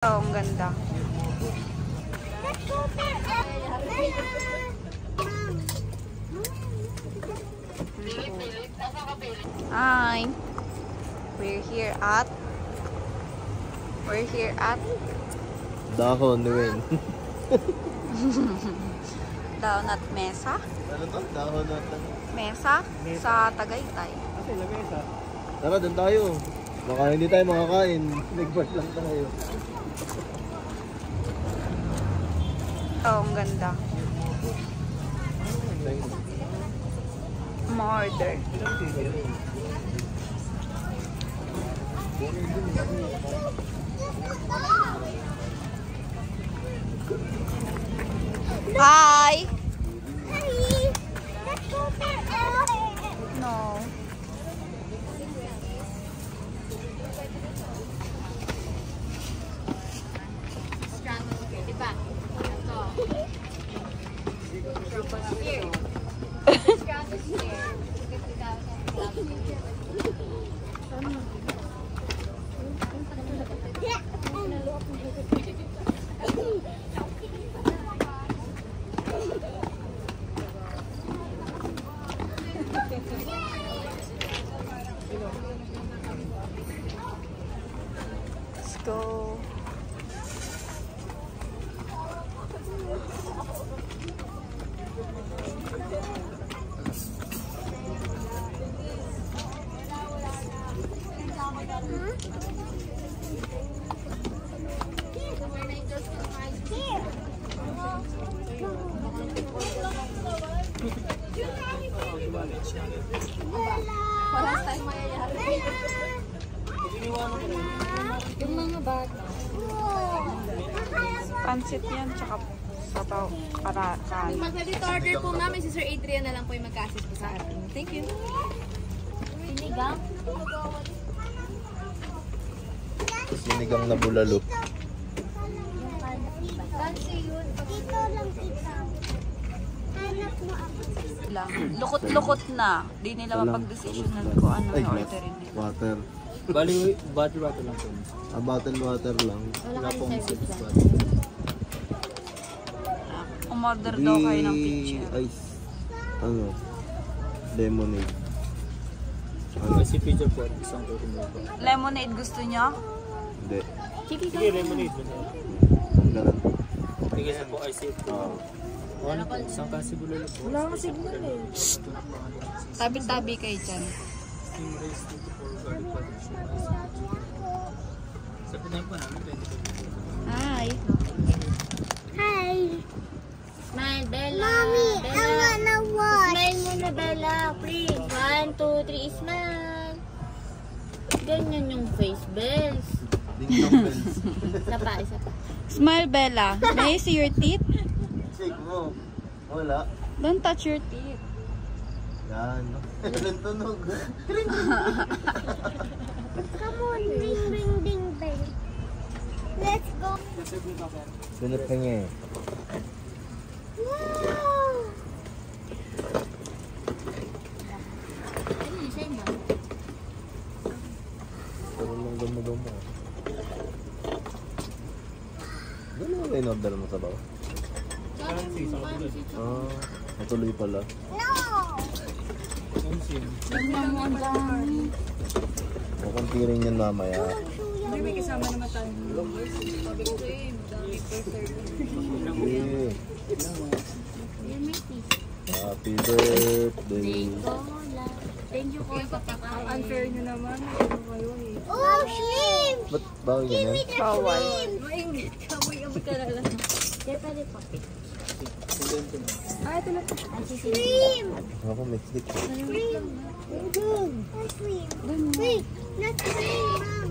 Oh, ang ganda. Hi. We're here at Dahon, Wayne. Dahon at Mesa. Ano to? Dahon at Mesa sa Tagaytay. Tara, doon tayo. Baka hindi tayo makakain. Nag-brush lang tayo. Oh, ang ganda. Order. Hi. No. Let's go. Walang tayo mayayari. Yung mga bata. Pansit yan, tsaka sabaw, karakan. Mag-ready order po namin, si Sir Adrian na lang po yung mag-assist po sa atin. Thank you. Sinigang? Sinigang na bulalo. Fancy yun. Dito lang kita. Hanap mo ako. Lukot-lukot na. Di nila mapag-decisionan ko ano yung orderin nila. Water. Bali, water lang po. Bottle water lang. Wala pong service water. Umorder daw kayo ng picture. Ice. Ano? Lemonade. Kasi picture po, isang po po. Lemonade gusto nyo? Hindi. Sige, lemonade. Ganun. Tingin sa po, I see po. Ano po, isang kasi bulalo po. Wala akong signal eh. Tabi-tabi kayo dyan. Steam rice dito po, garlic butter shrimp. Sa pinay po namin, 20. Hi. Hi. Smile, Bella. Mommy, I wanna watch. Smile muna, Bella. Please. 1, 2, 3, smile. Ganyan yung face, Bells. Ding dong bells. Isa pa, isa pa. Smile, Bella. May I see your teeth? Shake mo. Wala. Don't touch your teeth. Yan. Walang tunog. Come on, ding, ding, ding, bell. Let's go. Sunod ka niya eh. Wow. Ano yung sa'yo ba? Pero lang gamo-gamo. Gano'n ba in-order mo sa bawa? Natuloy pala. No. Mukhang tiring yan mamaya. Hindi, may kasama naman tayo. Yeah. Yan, may tea. Happy birthday. Thank you po sa pagkain. Unfair nyo naman. Oh, shrimp. Ba't bawal Give me ganyan? the Bawal. shrimp. Maingit ka, amoy ka na lang. Kaya pwede po. Ah, ito na. Shrimp. Ako may stick. Shrimp. Shrimp. Wait, not shrimp, Mom.